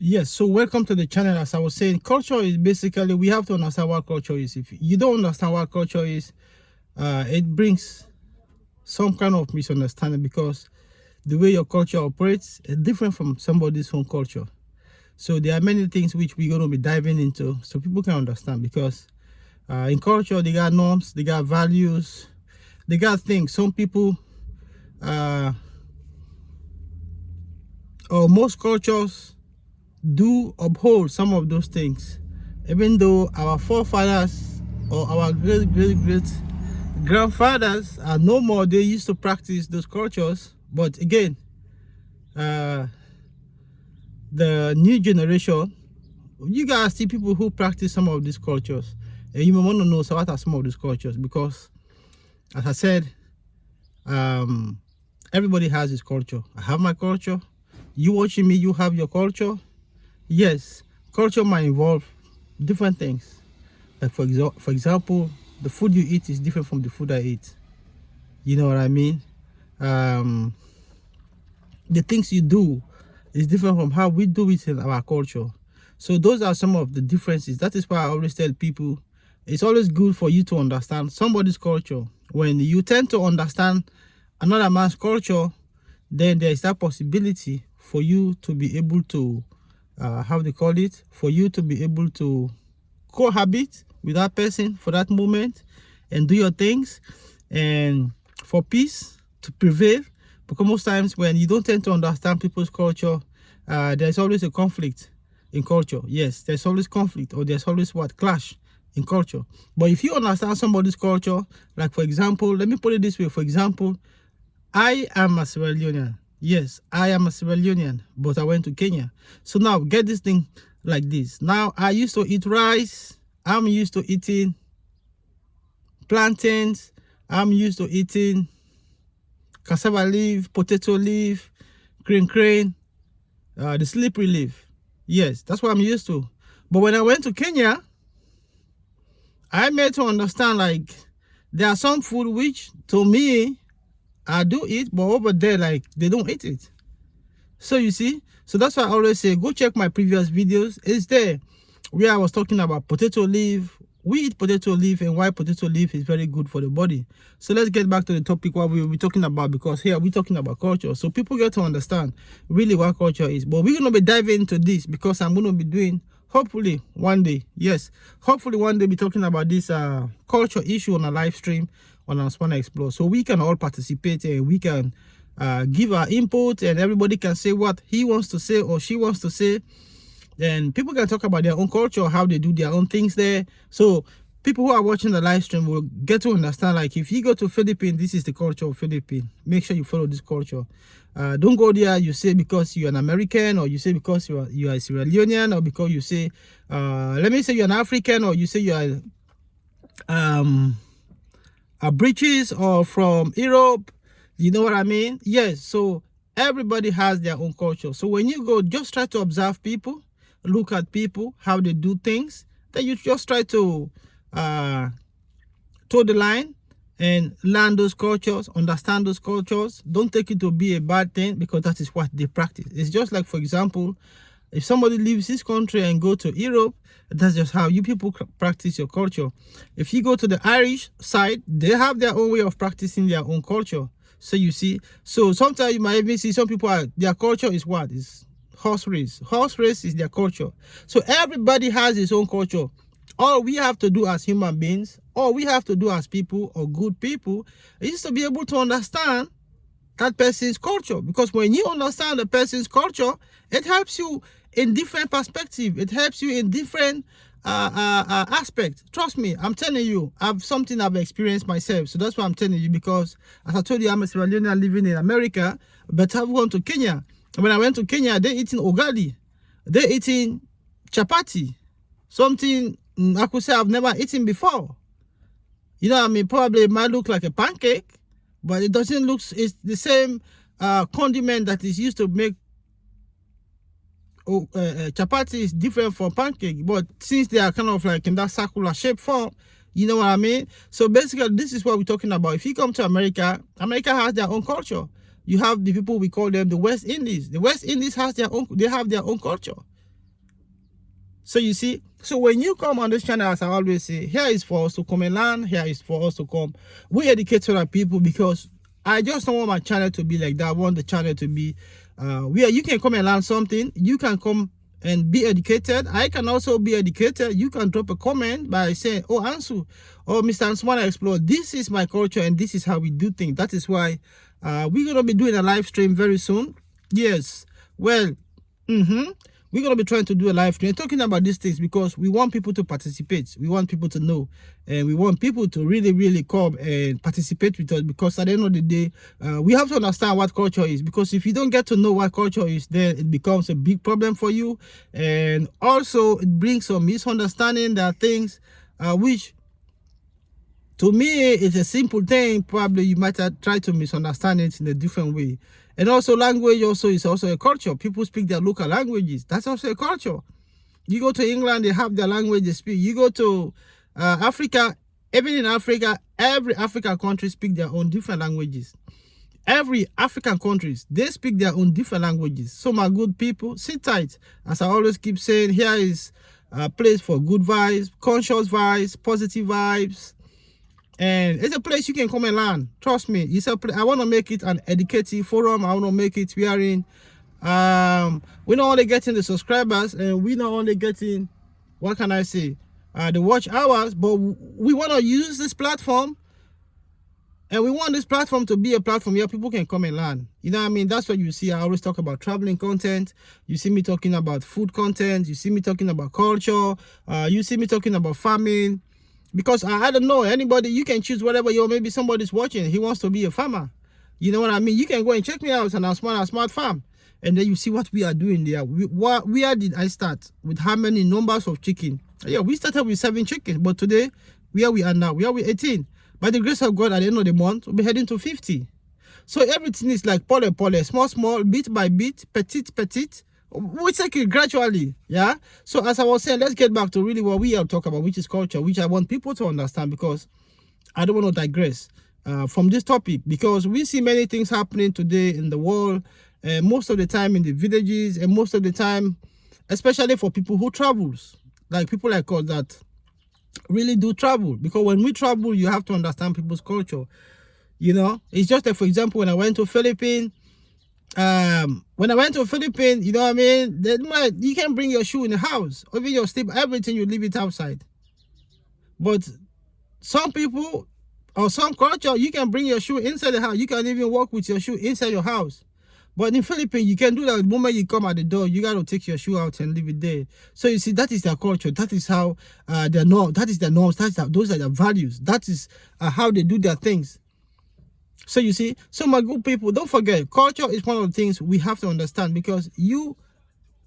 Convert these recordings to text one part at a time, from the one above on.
Yes, so welcome to the channel. As I was saying, culture is basically, we have to understand what culture is. If you don't understand what culture is, it brings some kind of misunderstanding, because the way your culture operates is different from somebody's own culture. So there are many things which we're going to be diving into so people can understand, because in culture, they got norms, they got values, they got things. Some people, or most cultures, do uphold some of those things, even though our forefathers or our great grandfathers are no more. They used to practice those cultures, but again, the new generation, you guys see people who practice some of these cultures, and you may want to know, so what are some of these cultures, because as I said, everybody has his culture. I have my culture. You watching me, you have your culture. Yes, culture might involve different things. Like for example, the food you eat is different from the food I eat. You know what I mean? The things you do is different from how we do it in our culture. So those are some of the differences. That is why I always tell people, it's always good for you to understand somebody's culture. When you tend to understand another man's culture, then there is that possibility for you to be able to how they call it, for you to be able to cohabit with that person for that moment and do your things, and for peace to prevail. Because most times when you don't tend to understand people's culture, there's always a conflict in culture. Yes, there's always conflict, or there's always clash in culture. But if you understand somebody's culture, like for example, let me put it this way. For example, I am a Sierra Leonean. Yes, I am a Sierra Leonean, but I went to Kenya. So now get this thing like this. Now I used to eat rice. I'm used to eating plantains. I'm used to eating cassava leaf, potato leaf, crane, the slippery leaf. Yes, that's what I'm used to. But when I went to Kenya, I made to understand, like, there are some food which to me I do eat, but over there, like, they don't eat it. So you see, so that's why I always say, go check my previous videos. It's there where I was talking about potato leaf. We eat potato leaf, and why potato leaf is very good for the body. So let's get back to the topic, what we will be talking about, because here we're talking about culture. So people get to understand really what culture is. But we're going to be diving into this, because I'm going to be doing, hopefully one day, yes, hopefully one day, be talking about this culture issue on a live stream on Ansumana Explore, so we can all participate, and we can give our input, and everybody can say what he wants to say or she wants to say. Then people can talk about their own culture, how they do their own things there. So people who are watching the live stream will get to understand, like, if you go to Philippines, this is the culture of Philippines. Make sure you follow this culture. Don't go there, you say because you're an American, or you say because you are a Sierra Leonean, or because you say, let me say you're an African, or you say you are a British or from Europe. You know what I mean? Yes. So everybody has their own culture. So when you go, just try to observe people, look at people, how they do things. Then you just try to toe the line and learn those cultures, understand those cultures. Don't take it to be a bad thing, because that is what they practice. It's just like, for example, if somebody leaves this country and go to Europe, that's just how you people practice your culture. If you go to the Irish side, they have their own way of practicing their own culture. So you see, so sometimes you might even see some people their culture is what? Is horse race. Horse race is their culture. So everybody has his own culture. All we have to do as human beings, all we have to do as people, or good people, is to be able to understand that person's culture. Because when you understand the person's culture, it helps you in different perspective. It helps you in different aspects. Trust me, I'm telling you, I've experienced myself. So that's why I'm telling you, because as I told you, I'm a Sierra Leonean living in America, but I've gone to Kenya. When I went to Kenya, they're eating ugali, they're eating chapati, something I could say I've never eaten before. You know what I mean? Probably it might look like a pancake, but it doesn't look, it's the same condiment that is used to make chapati is different from pancake, but since they are kind of like in that circular shape form, you know what I mean? So basically, this is what we're talking about. If you come to America, America has their own culture. You have the people, we call them the West Indies. The West Indies has their own, they have their own culture. So you see, so when you come on this channel, as I always say, here is for us to come and learn. Here is for us to come. We educate other people, because I just don't want my channel to be like that. I want the channel to be where you can come and learn something. You can come and be educated. I can also be educated. You can drop a comment by saying, oh, Ansu, or Mr. Ansumana Explore, this is my culture and this is how we do things. That is why we're going to be doing a live stream very soon. Yes. Well, we're going to be trying to do a live stream talking about these things, because we want people to participate. We want people to know, and we want people to really, really come and participate with us, because at the end of the day, we have to understand what culture is, because if you don't get to know what culture is, then it becomes a big problem for you. And also it brings some misunderstanding. That things which to me it's a simple thing. Probably you might try to misunderstand it in a different way. And also language also is also a culture. People speak their local languages. That's also a culture. You go to England, they have their language they speak. You go to Africa, even in Africa, every African country speak their own different languages. Every African countries, they speak their own different languages. So my good people, sit tight. As I always keep saying, here is a place for good vibes, conscious vibes, positive vibes. And it's a place you can come and learn. Trust me, it's a place. I want to make it an educative forum. I want to make it wherein we're not only getting the subscribers, and we're not only getting, what can I say, the watch hours, but we want to use this platform, and we want this platform to be a platform where people can come and learn. You know what I mean? That's what you see. I always talk about traveling content. You see me talking about food content. You see me talking about culture. You see me talking about farming. Because I don't know, anybody, you can choose whatever maybe somebody's watching, he wants to be a farmer. You know what I mean? You can go and check me out on Ansumana Smart Farm, and then you see what we are doing there. Where did I start? With how many numbers of chicken? Yeah, we started with 7 chickens, but today, where we are now, we are with 18. By the grace of God, at the end of the month, we'll be heading to 50. So everything is like pole, small, bit by bit, petite. We take it gradually, yeah. So as I was saying, let's get back to really what we are talking about, which is culture, which I want people to understand, because I don't want to digress from this topic, because we see many things happening today in the world, most of the time in the villages, and most of the time, especially for people who travels, like people like us that really do travel. Because when we travel, you have to understand people's culture. You know, it's just like, for example, when I went to Philippines. When I went to Philippines, you know what I mean, you can bring your shoe in the house, or even your slip, everything, you leave it outside. But some people or some culture, you can bring your shoe inside the house. You can even walk with your shoe inside your house. But in Philippines, you can do that. The moment you come at the door, you got to take your shoe out and leave it there. So you see, that is their culture. That is how their norm. That is their norms. Those are their values. That is how they do their things. So you see, so my good people, don't forget, culture is one of the things we have to understand, because you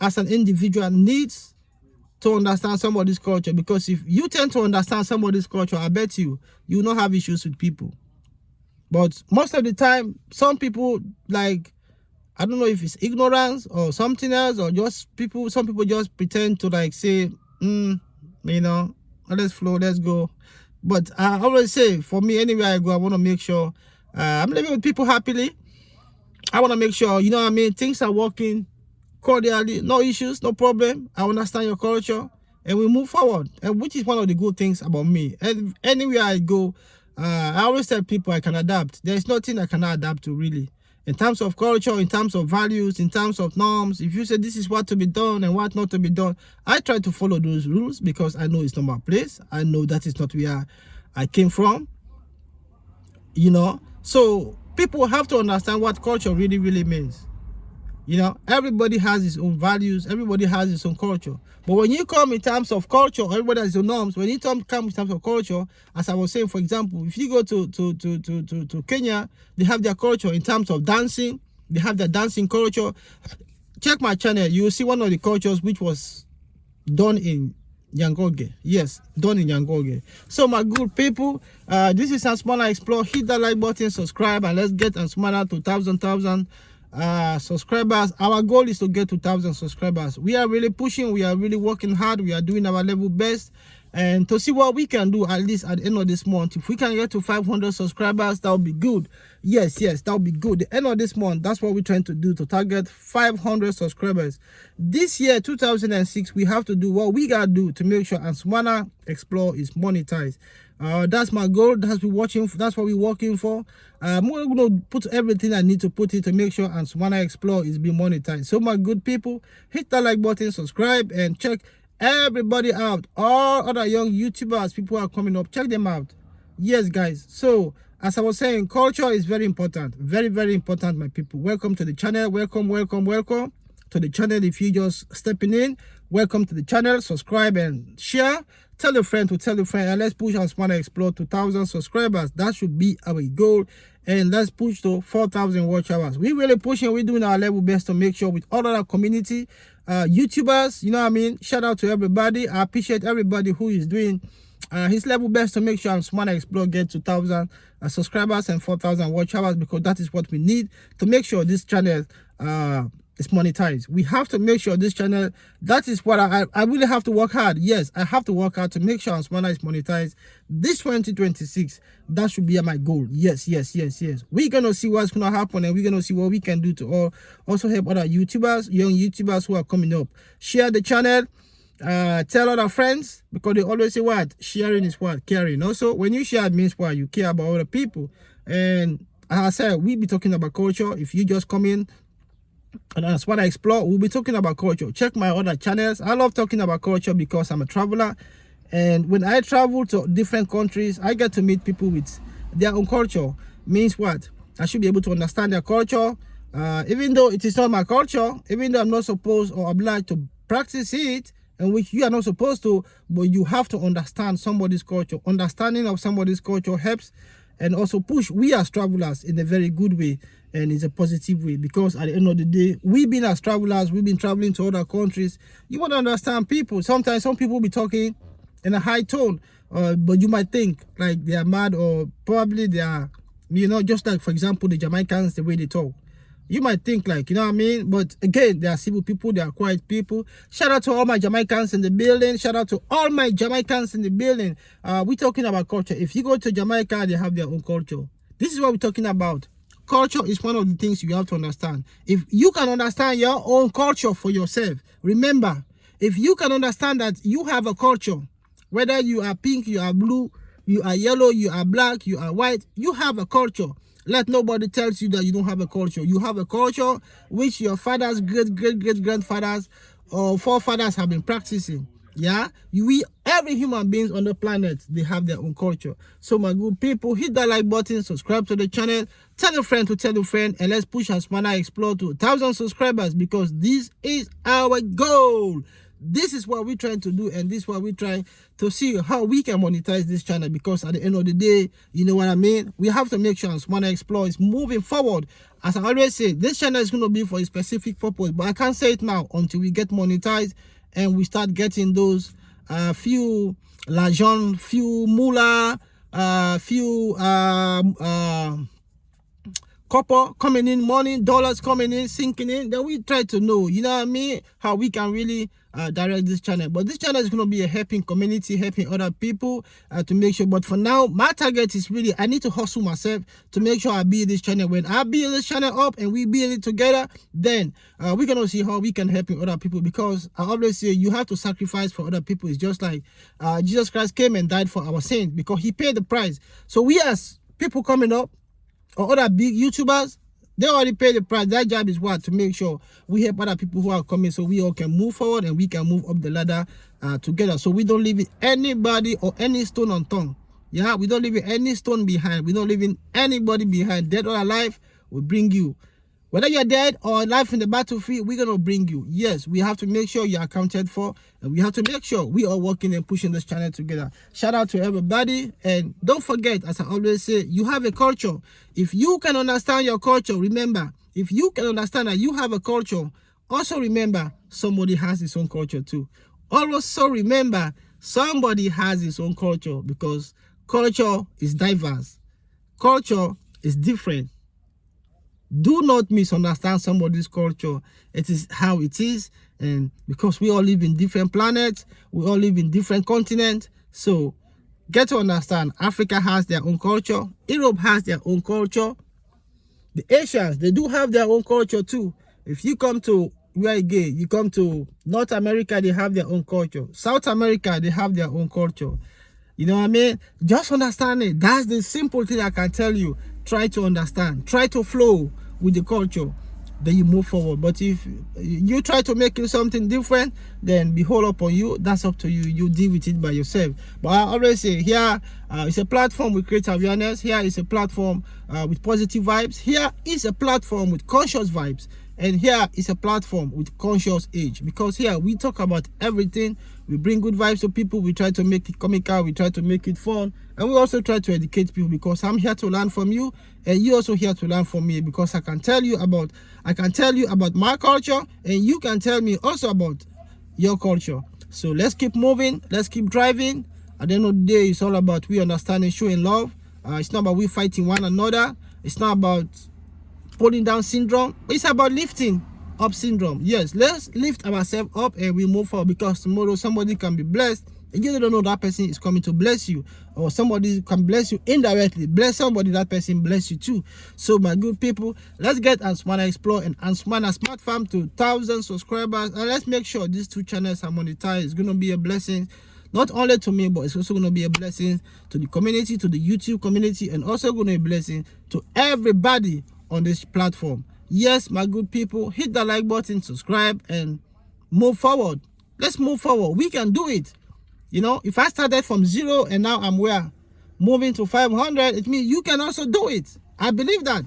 as an individual needs to understand somebody's culture, because if you tend to understand somebody's culture, I bet you will not have issues with people. But most of the time, some people, like, I don't know if it's ignorance or something else, or just some people just pretend to like say, you know, let's flow, let's go. But I always say, for me, anywhere I go, I want to make sure I'm living with people happily. I want to make sure, you know what I mean, things are working cordially, no issues, no problem. I understand your culture, and we move forward, and which is one of the good things about me. And anywhere I go, I always tell people I can adapt. There's nothing I cannot adapt to, really. In terms of culture, in terms of values, in terms of norms, if you say this is what to be done and what not to be done, I try to follow those rules, because I know it's not my place. I know that is not where I came from, you know. So people have to understand what culture really, really means. You know, everybody has his own values. Everybody has his own culture. But when you come in terms of culture, everybody has their norms. When you come in terms of culture, as I was saying, for example, if you go to Kenya, they have their culture in terms of dancing. They have their dancing culture. Check my channel. You will see one of the cultures which was done in Yangoge. Yes, done in Yangoge. So my good people, this is Ansumana Explore. Hit that like button, subscribe, and let's get Ansumana to 1,000 subscribers. Our goal is to get to 1,000 subscribers. We are really pushing. We are really working hard. We are doing our level best, and to see what we can do at least at the end of this month. If we can get to 500 subscribers, that would be good. Yes, that would be good. The end of this month, that's what we're trying to do, to target 500 subscribers. This year, 2006, we have to do what we gotta do to make sure Ansumana Explore is monetized. That's my goal. That's what we're working for. I'm gonna put everything I need to put it to make sure Ansumana Explore is being monetized. So my good people, hit that like button, subscribe, and check everybody out. All other young YouTubers, people are coming up, check them out. Yes, guys. So as I was saying, culture is very important, very, very important, my people. Welcome to the channel. Welcome to the channel. If you just stepping in, welcome to the channel. Subscribe and share. Tell a friend to tell a friend, and let's push Ansumana Explore to 1,000 subscribers. That should be our goal. And let's push to 4,000 watch hours. We're really pushing. We're doing our level best to make sure with all of our community YouTubers, you know what I mean? Shout out to everybody. I appreciate everybody who is doing his level best to make sure Ansumana Explore gets to 1,000 subscribers and 4,000 watch hours, because that is what we need to make sure this channel is monetized. We have to make sure this channel, that is what I really have to work hard. Yes, I have to work hard to make sure Ansumana is monetized this 2026. That should be my goal. Yes. We're gonna see what's gonna happen, and we're gonna see what we can do to also help other YouTubers, young YouTubers who are coming up. Share the channel, tell other friends, because they always say what sharing is what caring. Also, when you share, it means what you care about other people. And as I said, we'll be talking about culture. If you just come in and that's what I explore, we'll be talking about culture. Check my other channels. I love talking about culture because I'm a traveler, and when I travel to different countries, I get to meet people with their own culture. Means what? I should be able to understand their culture, even though it is not my culture, even though I'm not supposed or obliged to practice it, and which you are not supposed to, but you have to understand somebody's culture. Understanding of somebody's culture helps and also push we as travelers in a very good way, and it's a positive way, because at the end of the day, we've been as travelers, we've been traveling to other countries. You want to understand people. Sometimes some people be talking in a high tone, but you might think like they are mad, or probably they are, just like, for example, the Jamaicans, the way they talk. You might think like, you know what I mean? But again, they are civil people, they are quiet people. Shout out to all my Jamaicans in the building. Shout out to all my Jamaicans in the building. We're talking about culture. If you go to Jamaica, they have their own culture. This is what we're talking about. Culture is one of the things you have to understand. If you can understand your own culture for yourself, remember, if you can understand that you have a culture, whether you are pink, you are blue, you are yellow, you are black, you are white, you have a culture. Let nobody tells you that you don't have a culture. You have a culture which your fathers, great-grandfathers or forefathers have been practicing. Yeah, every human beings on the planet, they have their own culture. So my good people, hit that like button, subscribe to the channel, tell a friend to tell a friend, and let's push Ansumana Explore to 1,000 subscribers, because this is our goal. This is what we're trying to do, and this is what we're trying to see how we can monetize this channel, because at the end of the day, you know what I mean, we have to make sure Ansumana Explore is moving forward. As I always say, this channel is going to be for a specific purpose, but I can't say it now until we get monetized and we start getting those few l'argent, few moolah, few copper coming in, money, dollars coming in, sinking in. Then we try to know, you know what I mean, how we can really direct this channel. But this channel is going to be a helping community, helping other people to make sure. But for now, my target is really, I need to hustle myself to make sure I build this channel. When I build this channel up and we build it together, then we're going to see how we can help other people. Because I always say you have to sacrifice for other people. It's just like Jesus Christ came and died for our sins, because he paid the price. So we as people coming up, or other big YouTubers, they already pay the price. Their job is what? To make sure we help other people who are coming, so we all can move forward and we can move up the ladder together. So we don't leave anybody or any stone unturned. Yeah, we don't leave any stone behind. We don't leave anybody behind. Dead or alive, we bring you. Whether you're dead or alive in the battlefield, we're going to bring you. Yes, we have to make sure you're accounted for, and we have to make sure we are working and pushing this channel together. Shout out to everybody, and don't forget, as I always say, you have a culture. If you can understand your culture, remember, if you can understand that you have a culture, also remember, somebody has his own culture too. Also remember, somebody has his own culture, because culture is diverse. Culture is different. Do not misunderstand somebody's culture. It is how it is, and because we all live in different planets, we all live in different continents, So get to understand, Africa has their own culture, Europe has their own culture, the Asians, they do have their own culture too. If you come to you come to North America, they have their own culture. South America, they have their own culture. You know what I mean? Just understand it. That's the simple thing I can tell you. Try to understand. Try to flow with the culture. Then you move forward. But if you try to make it something different, then behold upon you. That's up to you. You deal with it by yourself. But I always say, here it's a platform with creative awareness. Here is a platform with positive vibes. Here is a platform with conscious vibes. And here is a platform with conscious age. Because here we talk about everything. We bring good vibes to people. We try to make it comical. We try to make it fun. And we also try to educate people, because I'm here to learn from you. And you also here to learn from me, because I can tell you about my culture, and you can tell me also about your culture. So let's keep moving. Let's keep driving. At the end of the day, it's all about we understanding, showing love. It's not about we fighting one another. It's not about pulling down syndrome. It's about lifting up syndrome. Yes, let's lift ourselves up and we move forward, because tomorrow somebody can be blessed and you don't know that person is coming to bless you, or somebody can bless you indirectly. Bless somebody, that person bless you too. So my good people, let's get Ansumana Explore and Ansumana Smart Farm to 1,000 subscribers, and let's make sure these two channels are monetized. It's going to be a blessing, not only to me, but it's also going to be a blessing to the community, to the YouTube community, and also going to be a blessing to everybody on this platform. Yes, my good people, hit the like button, subscribe, and move forward. Let's move forward. We can do it. You know, if I started from 0 and now I'm where moving to 500, it means you can also do it. I believe that.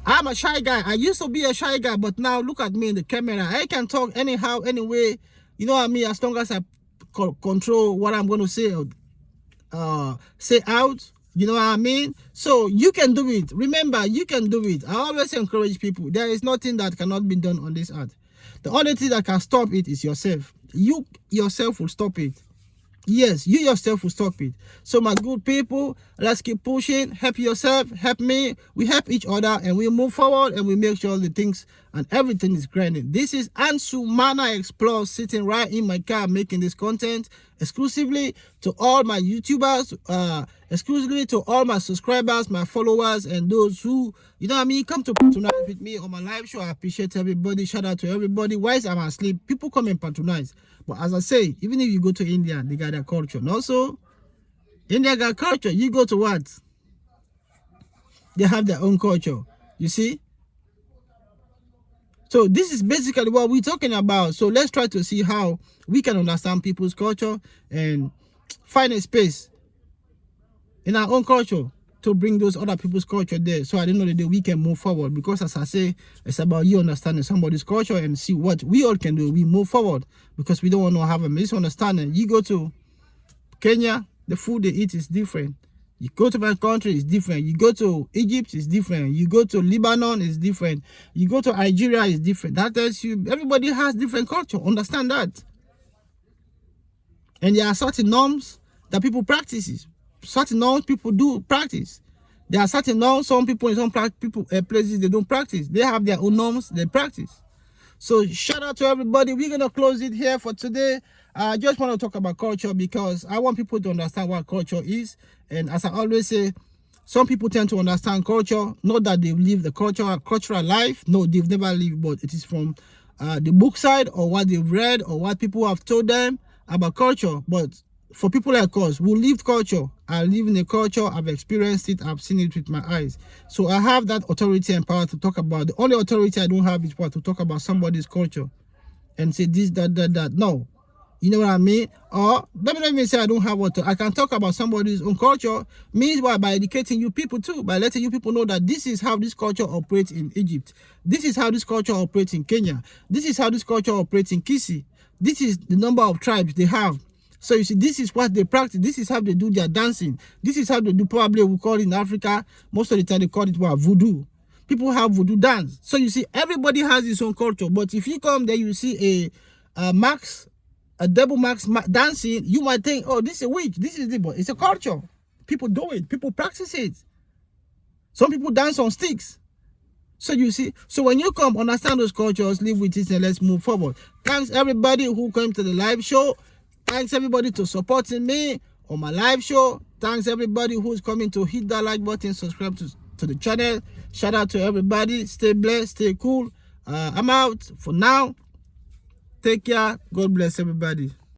I'm a shy guy. I used to be a shy guy, but now look at me in the camera. I can talk anyhow, anyway. You know what I mean? As long as I control what I'm going to say out. You know what I mean? So you can do it. Remember, you can do it. I always encourage people. There is nothing that cannot be done on this earth. The only thing that can stop it is yourself. You yourself will stop it. Yes, you yourself will stop it. So my good people, let's keep pushing. Help yourself, help me. We help each other, and we move forward, and we make sure the things and everything is grinding. This is Ansumana Explore, sitting right in my car making this content exclusively to all my YouTubers, exclusively to all my subscribers, my followers, and those who, you know what I mean, come to patronize with me on my live show. I appreciate everybody. Shout out to everybody. Whilst I'm asleep, people come and patronize. But as I say, even if you go to India, they got their culture. And also, India got culture. You go to what? They have their own culture. You see? So this is basically what we're talking about. So let's try to see how we can understand people's culture and find a space in our own culture to bring those other people's culture there. So at the end of the day, we can move forward. Because as I say, it's about you understanding somebody's culture and see what we all can do. We move forward, because we don't want to have a misunderstanding. You go to Kenya, the food they eat is different. You go to my country, it's different. You go to Egypt, it's different. You go to Lebanon, it's different. You go to Nigeria, it's different. That tells you everybody has different culture. Understand that. And there are certain norms that people practices. Certain norms people do practice. There are certain norms some people in some places they don't practice. They have their own norms they practice. So shout out to everybody. We're gonna close it here for today. I just want to talk about culture, because I want people to understand what culture is. And as I always say, some people tend to understand culture, not that they live the cultural life. No, they've never lived, but it is from the book side, or what they've read, or what people have told them about culture. But for people like us who lived culture, I live in a culture, I've experienced it, I've seen it with my eyes. So I have that authority and power to talk about. The only authority I don't have is what to talk about somebody's culture and say this, that. No. You know what I mean? Or let me not even say I don't have what to. I can talk about somebody's own culture. Means what? By educating you people too, by letting you people know that this is how this culture operates in Egypt. This is how this culture operates in Kenya. This is how this culture operates in Kisi. This is the number of tribes they have. So you see, this is what they practice. This is how they do their dancing. This is how they do, probably we call it in Africa, most of the time they call it what? Voodoo. People have voodoo dance. So you see, everybody has his own culture. But if you come there, you see a double max dancing, you might think, oh, this is a witch. This is it, but it's a culture. People do it. People practice it. Some people dance on sticks. So you see, so when you come, understand those cultures, live with it, and let's move forward. Thanks everybody who came to the live show. Thanks everybody to supporting me on my live show. Thanks everybody who's coming to hit that like button, subscribe to the channel. Shout out to everybody. Stay blessed, stay cool. I'm out for now. Take care. God bless everybody.